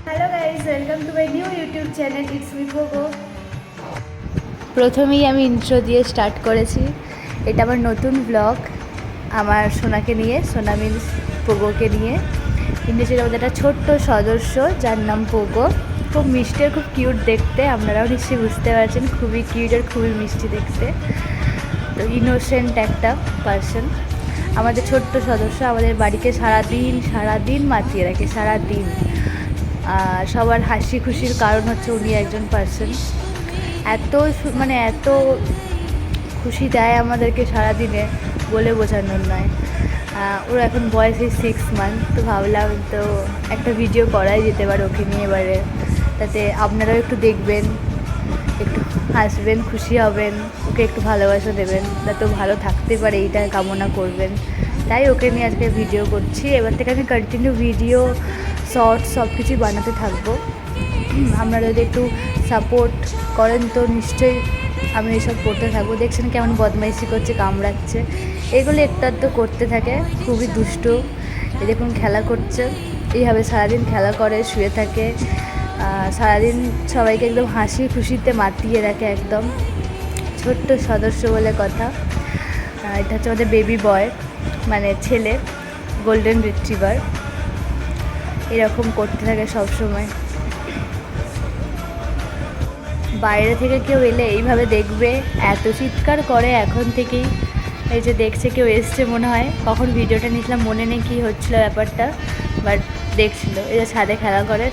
Hello guys, welcome to my new YouTube channel it's me Pogo. প্রথমেই আমি intro দিয়ে start করেছি। এটা আমার নতুন ব্লগ, আমার সোনাকে নিয়ে, সোনা মিন্স পোগোকে নিয়ে। ইন্ডাস্ট্রির মধ্যে একটা ছোট্ট সদস্য যার নাম পোগো। খুব মিষ্টি আর খুব কিউট দেখতে, আপনারাও নিশ্চয়ই বুঝতে পারছেন, খুবই কিউট আর খুবই মিষ্টি দেখতে। তো ইনোসেন্ট একটা পার্সন, আমাদের ছোট্ট সদস্য আমাদের বাড়িকে সারাদিন মাতিয়ে রাখে, সারাদিন। সবার হাসি খুশির কারণ হচ্ছে উনি একজন পার্সন। এত খুশি দেয় আমাদেরকে সারাদিনে, বলে বোঝানোর নয়। ওর এখন বয়স 6 মান্থ, তো ভাবলাম তো একটা ভিডিও করাই যেতে পারে ওকে নিয়ে এবারে, তাতে আপনারাও একটু দেখবেন, একটু হাসবেন, খুশি হবেন, ওকে একটু ভালোবাসা দেবেন, যাতে ভালো থাকতে পারে এইটা কামনা করবেন। তাই ওকে নিয়ে আজকে ভিডিও করছি। এবার থেকে আমি কন্টিনিউ ভিডিও, শর্টস সব কিছুই বানাতে থাকবো। আপনারা যদি একটু সাপোর্ট করেন তো নিশ্চয়ই আমি এসব করতে থাকবো। দেখছেন কেমন বদমাইশি করছে, কামড়াচ্ছে, এগুলো একটু করতে থাকে, খুবই দুষ্টু। এই দেখুন খেলা করছে, এইভাবে সারাদিন খেলা করে, শুয়ে থাকে, সারাদিন সবাইকে একদম হাসি খুশিতে মাতিয়ে রাখে, একদম ছোট্ট সদস্য বলে কথা। এটা হচ্ছে আমাদের বেবি বয়, মানে ছেলে, গোল্ডেন রিট্রিভার। এরকম করতে থাকে সব সময়। বাইরে থেকে কেউ এলে এইভাবে দেখবে, এত চিৎকার করে এখন থেকেই। এই যে দেখছে কেউ এসছে মনে হয়, কখন ভিডিওটা নিয়েছিলাম মনে নেই কী হচ্ছিলো ব্যাপারটা, বাট দেখছিল। এই যে ছাদে খেলা করে,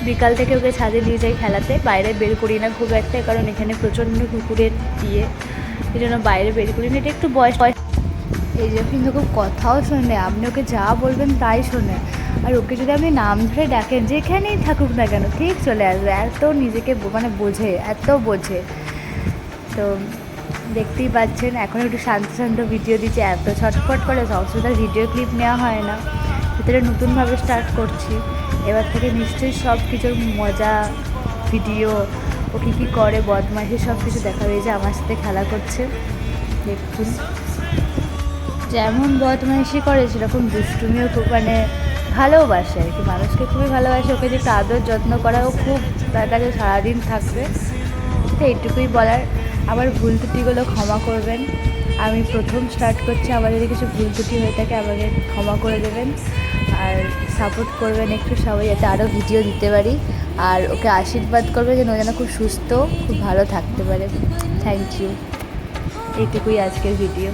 বিকাল থেকে ওকে ছাদে নিয়ে যাই খেলাতে, বাইরে বের করি না খুব একটা, কারণ এখানে প্রচণ্ড কুকুরের এই জন্য বাইরে বের করি না। এটা একটু বয়স, এই যে কিন্তু খুব কথাও শোনে, আপনি ওকে যা বলবেন তাই শোনে। আর ওকে যদি আপনি নাম ধরে ডাকেন, যেখানেই থাকুক না কেন ঠিক চলে আসবে, এত নিজেকে বোঝে, এত বোঝে। তো দেখতেই পাচ্ছেন এখন একটু শান্ত ভিডিও দিচ্ছে, এত ছটফট করে, সবসময় তার ভিডিও ক্লিপ নেওয়া হয় না, ভিতরে নতুনভাবে স্টার্ট করছি। এবার থেকে নিশ্চয়ই সব কিছুর মজা ভিডিও, ও কী করে বদমাইশি সব কিছু দেখা হয়েছে, আমার সাথে খেলা করছে দেখুন। যেমন বদমাইশি করে সেরকম দুষ্টুমিও খুব, ভালোবাসে আর কি, মানুষকে খুবই ভালোবাসে। ওকে যে আদর যত্ন করা, ও খুব তার কাছে সারাদিন থাকবে। তো এইটুকুই বলার। আমার ভুল ত্রুটিগুলো ক্ষমা করবেন, আমি প্রথম স্টার্ট করছি, আমার যদি কিছু ভুল ত্রুটি হয়ে থাকে আমাকে ক্ষমা করে দেবেন, আর সাপোর্ট করবেন একটু সবাই, যাতে আরও ভিডিও দিতে পারি। আর ওকে আশীর্বাদ করবে যেন ও যেন খুব সুস্থ, খুব ভালো থাকতে পারে। Thank you. এইটুকুই আজকের ভিডিও।